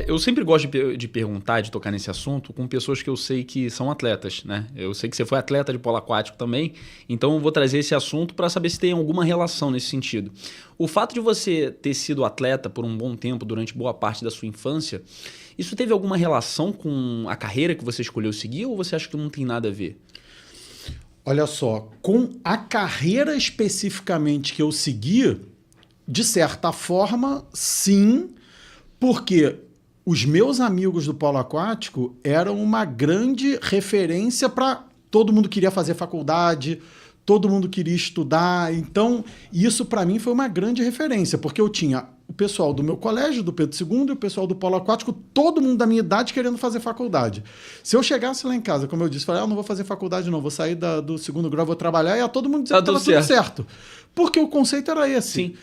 Eu sempre gosto de perguntar, de tocar nesse assunto com pessoas que eu sei que são atletas, né? Eu sei que você foi atleta de polo aquático também, então eu vou trazer esse assunto para saber se tem alguma relação nesse sentido. O fato de você ter sido atleta por um bom tempo, durante boa parte da sua infância, isso teve alguma relação com a carreira que você escolheu seguir ou você acha que não tem nada a ver? Olha só, com a carreira especificamente que eu segui, de certa forma, sim, porque os meus amigos do polo aquático eram uma grande referência para todo mundo queria fazer faculdade, todo mundo queria estudar. Então, isso para mim foi uma grande referência, porque eu tinha o pessoal do meu colégio, do Pedro II, e o pessoal do polo aquático, todo mundo da minha idade querendo fazer faculdade. Se eu chegasse lá em casa, como eu disse, falei, não vou fazer faculdade não, vou sair do segundo grau, vou trabalhar, e ia todo mundo dizer que estava tudo certo. Porque o conceito era esse. Sim.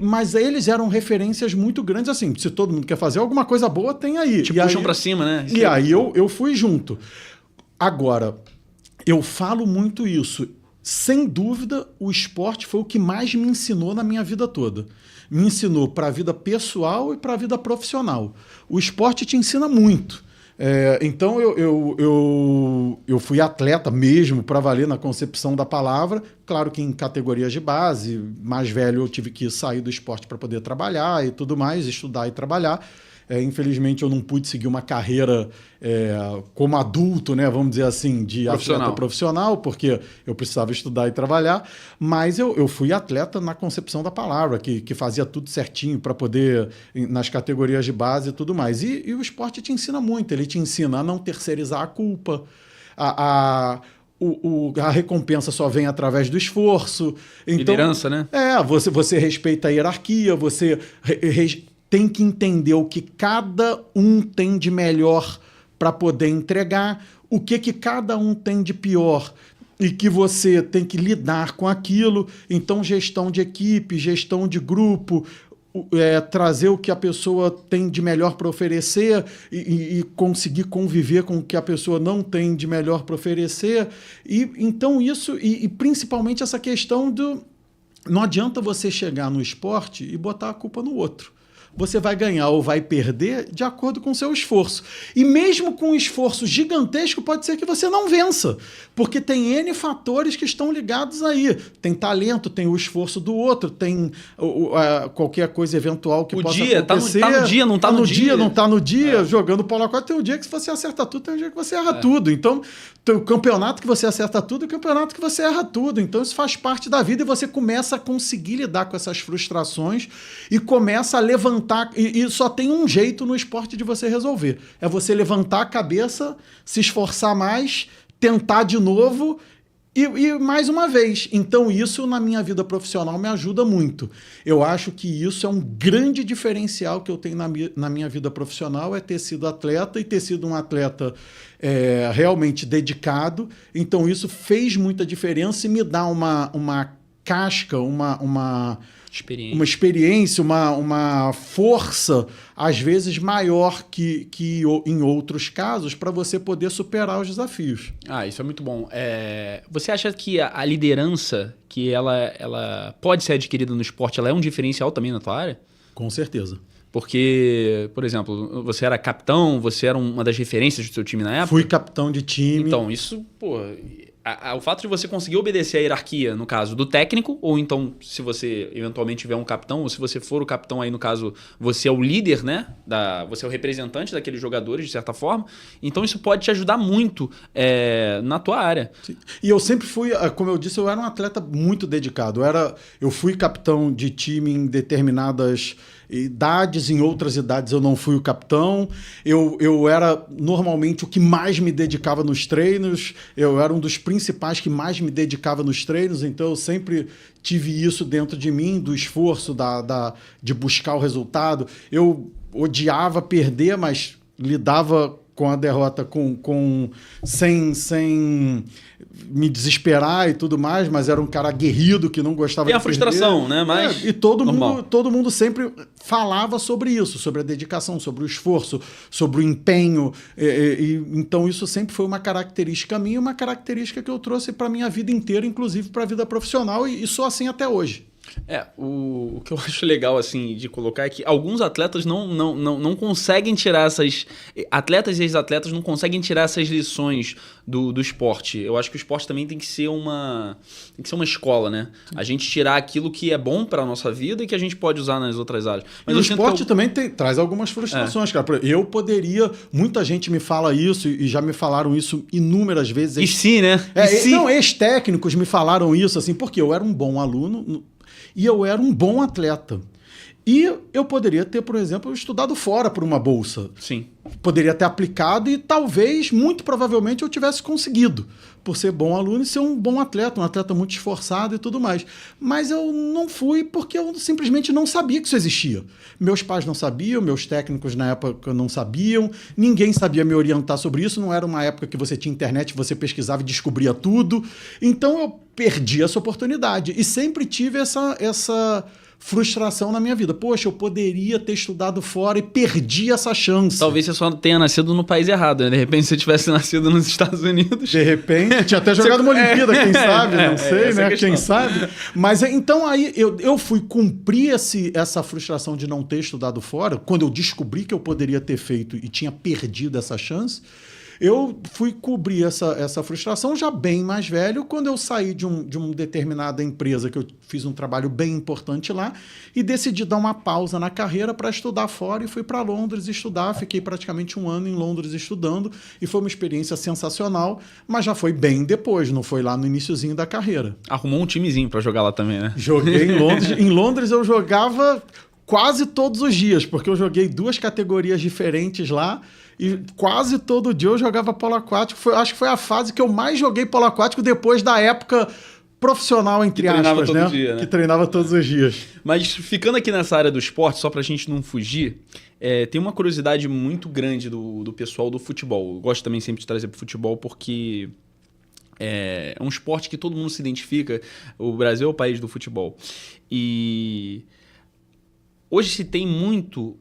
Mas eles eram referências muito grandes, assim, se todo mundo quer fazer alguma coisa boa, tem aí. Te puxam pra cima, né? E aí eu fui junto. Agora, eu falo muito isso. Sem dúvida, o esporte foi o que mais me ensinou na minha vida toda. Me ensinou para a vida pessoal e para a vida profissional. O esporte te ensina muito. Então, eu fui atleta mesmo, para valer na concepção da palavra. Claro que em categorias de base, mais velho eu tive que sair do esporte para poder trabalhar e tudo mais, estudar e trabalhar. Infelizmente, eu não pude seguir uma carreira como adulto, né, vamos dizer assim, de atleta profissional, porque eu precisava estudar e trabalhar, mas eu fui atleta na concepção da palavra, que fazia tudo certinho para poder, nas categorias de base e tudo mais. E o esporte te ensina muito, ele te ensina a não terceirizar a culpa, a recompensa só vem através do esforço. Então, liderança, né? Você respeita a hierarquia, você tem que entender o que cada um tem de melhor para poder entregar, o que cada um tem de pior e que você tem que lidar com aquilo. Então, gestão de equipe, gestão de grupo, trazer o que a pessoa tem de melhor para oferecer e conseguir conviver com o que a pessoa não tem de melhor para oferecer. Então, isso, e principalmente essa questão do... Não adianta você chegar no esporte e botar a culpa no outro. Você vai ganhar ou vai perder de acordo com o seu esforço. E mesmo com um esforço gigantesco, pode ser que você não vença, porque tem N fatores que estão ligados aí. Tem talento, tem o esforço do outro, tem qualquer coisa eventual que possa acontecer. Tá no dia, não tá no dia. Não tá no dia. Jogando polo aquático, tem um dia que você acerta tudo, tem um dia que você erra tudo. Então, tem o campeonato que você acerta tudo e o campeonato que você erra tudo. Então, isso faz parte da vida e você começa a conseguir lidar com essas frustrações e começa a levantar. E só tem um jeito no esporte de você resolver. É você levantar a cabeça, se esforçar mais, tentar de novo e mais uma vez. Então isso na minha vida profissional me ajuda muito. Eu acho que isso é um grande diferencial que eu tenho na minha vida profissional, é ter sido atleta e ter sido um atleta realmente dedicado. Então isso fez muita diferença e me dá uma casca, uma experiência, uma força, às vezes maior que em outros casos, para você poder superar os desafios. Isso é muito bom. Você acha que a liderança, que ela pode ser adquirida no esporte, ela é um diferencial também na tua área? Com certeza. Porque, por exemplo, você era capitão, você era uma das referências do seu time na época? Fui capitão de time. Então, isso, o fato de você conseguir obedecer a hierarquia, no caso do técnico, ou então, se você eventualmente tiver um capitão, ou se você for o capitão aí, no caso, você é o líder, né? Você é o representante daqueles jogadores, de certa forma. Então, isso pode te ajudar muito na tua área. Sim. E eu sempre fui, como eu disse, eu era um atleta muito dedicado. Eu fui capitão de time em determinadas idades, em outras idades eu não fui o capitão. Eu era normalmente o que mais me dedicava nos treinos, eu era um dos principais que mais me dedicava nos treinos, então eu sempre tive isso dentro de mim, do esforço, de buscar o resultado. Eu odiava perder, mas lidava com a derrota sem me desesperar e tudo mais, mas era um cara aguerrido que não gostava de perder. Tem a frustração, né? Mas e todo mundo sempre falava sobre isso, sobre a dedicação, sobre o esforço, sobre o empenho. Então isso sempre foi uma característica minha, uma característica que eu trouxe para a minha vida inteira, inclusive para a vida profissional, e sou assim até hoje. O que eu acho legal, assim, de colocar é que alguns atletas não conseguem tirar essas... Atletas e ex-atletas não conseguem tirar essas lições do esporte. Eu acho que o esporte também tem que ser uma escola, né? A gente tirar aquilo que é bom para a nossa vida e que a gente pode usar nas outras áreas. Mas o esporte também traz algumas frustrações, cara. Eu poderia... Muita gente me fala isso e já me falaram isso inúmeras vezes. E sim, né? Não, ex-técnicos me falaram isso, assim, porque eu era um bom aluno e eu era um bom atleta. E eu poderia ter, por exemplo, estudado fora por uma bolsa. Sim. Poderia ter aplicado e talvez, muito provavelmente, eu tivesse conseguido, por ser bom aluno e ser um bom atleta, um atleta muito esforçado e tudo mais. Mas eu não fui porque eu simplesmente não sabia que isso existia. Meus pais não sabiam, meus técnicos na época não sabiam, ninguém sabia me orientar sobre isso, não era uma época que você tinha internet, você pesquisava e descobria tudo. Então eu perdi essa oportunidade e sempre tive essa frustração na minha vida. Poxa, eu poderia ter estudado fora e perdi essa chance. Talvez você só tenha nascido no país errado, né? De repente, se você tivesse nascido nos Estados Unidos... De repente, tinha até jogado uma Olimpíada, quem sabe? Não sei, né? Quem sabe? Mas então aí eu fui cumprir essa frustração de não ter estudado fora, quando eu descobri que eu poderia ter feito e tinha perdido essa chance. Eu fui cobrir essa frustração já bem mais velho, quando eu saí de uma determinada empresa, que eu fiz um trabalho bem importante lá, e decidi dar uma pausa na carreira para estudar fora e fui para Londres estudar. Fiquei praticamente 1 ano em Londres estudando e foi uma experiência sensacional, mas já foi bem depois, não foi lá no iniciozinho da carreira. Arrumou um timezinho para jogar lá também, né? Joguei em Londres. Em Londres eu jogava quase todos os dias, porque eu joguei 2 categorias diferentes lá. E quase todo dia eu jogava polo aquático. Acho que foi a fase que eu mais joguei polo aquático depois da época profissional, entre aspas, né? Dia, né? Que treinava todos os dias. Mas ficando aqui nessa área do esporte, só pra gente não fugir, tem uma curiosidade muito grande do pessoal do futebol. Eu gosto também sempre de trazer pro futebol porque é um esporte que todo mundo se identifica. O Brasil é o país do futebol. E hoje se tem muito...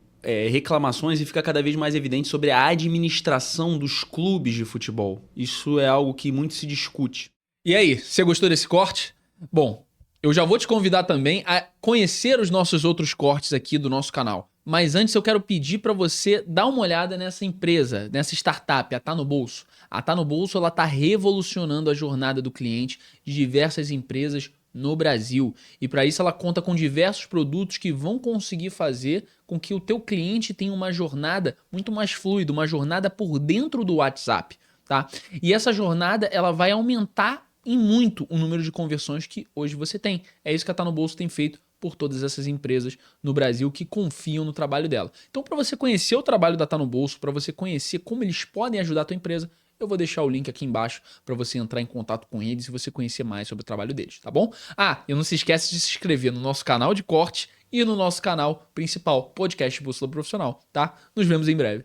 reclamações e fica cada vez mais evidente sobre a administração dos clubes de futebol. Isso é algo que muito se discute. E aí, você gostou desse corte? Bom, eu já vou te convidar também a conhecer os nossos outros cortes aqui do nosso canal. Mas antes eu quero pedir para você dar uma olhada nessa empresa, nessa startup, a Tá no Bolso. A Tá no Bolso ela está revolucionando a jornada do cliente de diversas empresas no Brasil. E para isso ela conta com diversos produtos que vão conseguir fazer com que o teu cliente tenha uma jornada muito mais fluida, uma jornada por dentro do WhatsApp, tá? E essa jornada ela vai aumentar em muito o número de conversões que hoje você tem. É isso que a Tá no Bolso tem feito por todas essas empresas no Brasil que confiam no trabalho dela. Então, para você conhecer o trabalho da Tá no Bolso, para você conhecer como eles podem ajudar a tua empresa, eu vou deixar o link aqui embaixo para você entrar em contato com eles e você conhecer mais sobre o trabalho deles, tá bom? E não se esquece de se inscrever no nosso canal de corte e no nosso canal principal, Podcast Bússola Profissional, tá? Nos vemos em breve.